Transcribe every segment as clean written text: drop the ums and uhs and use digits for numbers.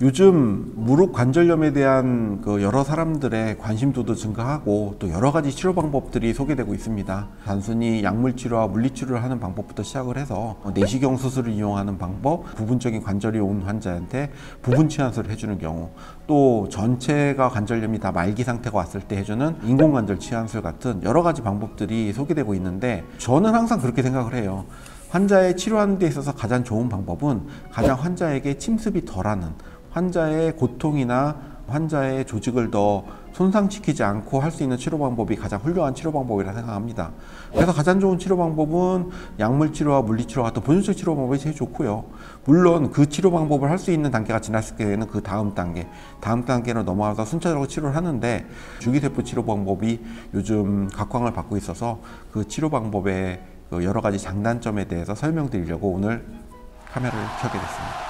요즘 무릎 관절염에 대한 여러 사람들의 관심도도 증가하고 또 여러 가지 치료 방법들이 소개되고 있습니다. 단순히 약물 치료와 물리 치료를 하는 방법부터 시작을 해서 내시경 수술을 이용하는 방법, 부분적인 관절이 온 환자한테 부분 치환술을 해주는 경우, 또 전체가 관절염이 다 말기 상태가 왔을 때 해주는 인공관절 치환술 같은 여러 가지 방법들이 소개되고 있는데, 저는 항상 그렇게 생각을 해요. 환자의 치료하는 데 있어서 가장 좋은 방법은 가장 환자에게 침습이 덜하는, 환자의 고통이나 환자의 조직을 더 손상시키지 않고 할 수 있는 치료 방법이 가장 훌륭한 치료 방법이라 생각합니다. 그래서 가장 좋은 치료 방법은 약물 치료와 물리 치료 같은 본질적 치료 방법이 제일 좋고요. 물론 그 치료 방법을 할 수 있는 단계가 지났을 때에는 그 다음 단계로 넘어가서 순차적으로 치료를 하는데, 줄기세포 치료 방법이 요즘 각광을 받고 있어서 그 치료 방법의 여러 가지 장단점에 대해서 설명드리려고 오늘 카메라를 켜게 됐습니다.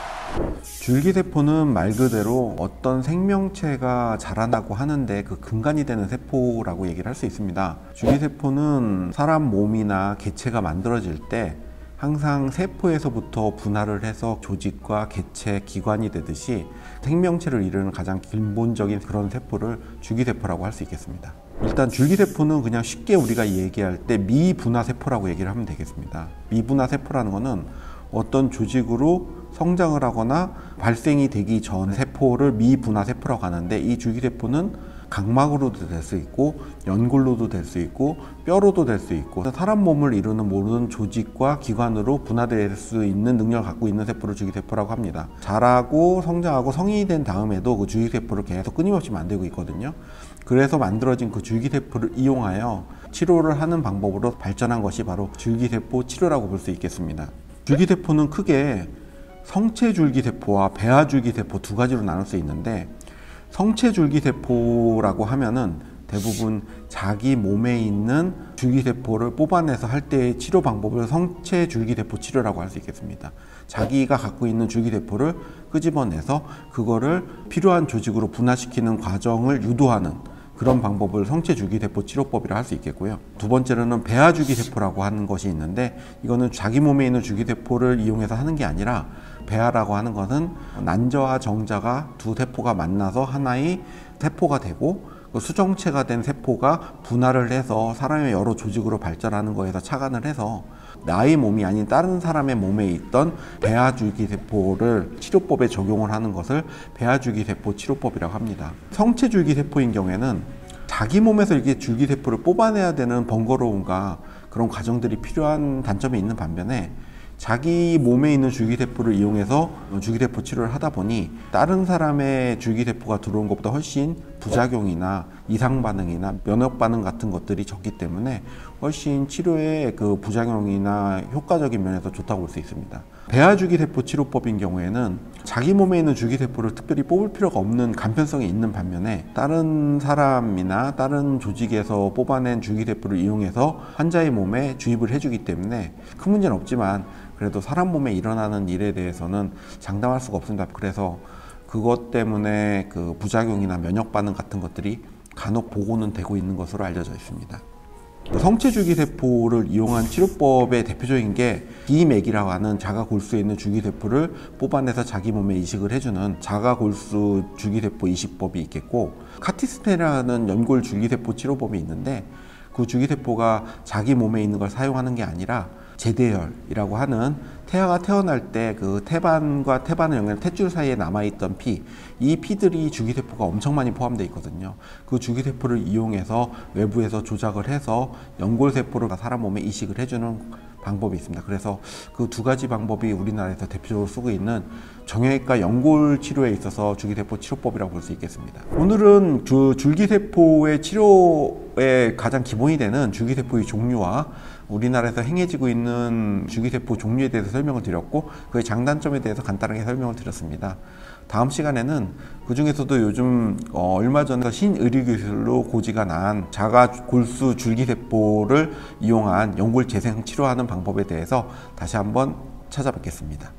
줄기세포는 말 그대로 어떤 생명체가 자라나고 하는데 그 근간이 되는 세포라고 얘기를 할 수 있습니다. 줄기세포는 사람 몸이나 개체가 만들어질 때 항상 세포에서부터 분할을 해서 조직과 개체, 기관이 되듯이 생명체를 이루는 가장 근본적인 그런 세포를 줄기세포라고 할 수 있겠습니다. 일단 줄기세포는 그냥 쉽게 우리가 얘기할 때 미분화세포라고 얘기를 하면 되겠습니다. 미분화세포라는 것은 어떤 조직으로 성장을 하거나 발생이 되기 전 세포를 미분화세포라고 하는데, 이 줄기세포는 각막으로도 될 수 있고 연골로도 될 수 있고 뼈로도 될 수 있고 사람 몸을 이루는 모든 조직과 기관으로 분화될 수 있는 능력을 갖고 있는 세포를 줄기세포라고 합니다. 자라고 성장하고 성인이 된 다음에도 그 줄기세포를 계속 끊임없이 만들고 있거든요. 그래서 만들어진 그 줄기세포를 이용하여 치료를 하는 방법으로 발전한 것이 바로 줄기세포 치료라고 볼 수 있겠습니다. 줄기세포는 크게 성체줄기세포와 배아줄기세포 두 가지로 나눌 수 있는데, 성체줄기세포라고 하면은 대부분 자기 몸에 있는 줄기세포를 뽑아내서 할 때의 치료 방법을 성체줄기세포 치료라고 할 수 있겠습니다. 자기가 갖고 있는 줄기세포를 끄집어내서 그거를 필요한 조직으로 분화시키는 과정을 유도하는 그런 방법을 성체줄기세포 치료법이라 할 수 있겠고요. 두 번째로는 배아줄기세포라고 하는 것이 있는데, 이거는 자기 몸에 있는 줄기세포를 이용해서 하는 게 아니라, 배아라고 하는 것은 난저와 정자가 두 세포가 만나서 하나의 세포가 되고, 그 수정체가 된 세포가 분할을 해서 사람의 여러 조직으로 발전하는 거에서 착안을 해서 나의 몸이 아닌 다른 사람의 몸에 있던 배아줄기세포를 치료법에 적용을 하는 것을 배아줄기세포 치료법이라고 합니다. 성체줄기세포인 경우에는 자기 몸에서 이렇게 줄기세포를 뽑아내야 되는 번거로움과 그런 과정들이 필요한 단점이 있는 반면에, 자기 몸에 있는 줄기세포를 이용해서 줄기세포 치료를 하다 보니 다른 사람의 줄기세포가 들어온 것보다 훨씬 부작용이나 이상반응이나 면역반응 같은 것들이 적기 때문에 훨씬 치료의 그 부작용이나 효과적인 면에서 좋다고 볼 수 있습니다. 배아줄기세포 치료법인 경우에는 자기 몸에 있는 줄기세포를 특별히 뽑을 필요가 없는 간편성이 있는 반면에, 다른 사람이나 다른 조직에서 뽑아낸 줄기세포를 이용해서 환자의 몸에 주입을 해주기 때문에 큰 문제는 없지만, 그래도 사람 몸에 일어나는 일에 대해서는 장담할 수가 없습니다. 그래서 그것 때문에 그 부작용이나 면역 반응 같은 것들이 간혹 보고는 되고 있는 것으로 알려져 있습니다. 성체줄기세포를 이용한 치료법의 대표적인 게 비맥이라고 하는 자가골수에 있는 줄기세포를 뽑아내서 자기 몸에 이식을 해주는 자가골수 줄기세포 이식법이 있겠고, 카티스테라는 연골 줄기세포 치료법이 있는데, 그 줄기세포가 자기 몸에 있는 걸 사용하는 게 아니라 제대혈이라고 하는 태아가 태어날 때 그 태반과 태반을 연결하는 탯줄 사이에 남아있던 피, 이 피들이 줄기세포가 엄청 많이 포함되어 있거든요. 그 줄기세포를 이용해서 외부에서 조작을 해서 연골세포를 사람 몸에 이식을 해주는 방법이 있습니다. 그래서 그 두 가지 방법이 우리나라에서 대표적으로 쓰고 있는 정형외과 연골 치료에 있어서 줄기세포 치료법이라고 볼 수 있겠습니다. 오늘은 줄기세포의 치료의 가장 기본이 되는 줄기세포의 종류와 우리나라에서 행해지고 있는 줄기세포 종류에 대해서 설명을 드렸고, 그의 장단점에 대해서 간단하게 설명을 드렸습니다. 다음 시간에는 그 중에서도 요즘 얼마 전에 신의료기술로 고지가 난 자가골수 줄기세포를 이용한 연골 재생 치료하는 방법에 대해서 다시 한번 찾아뵙겠습니다.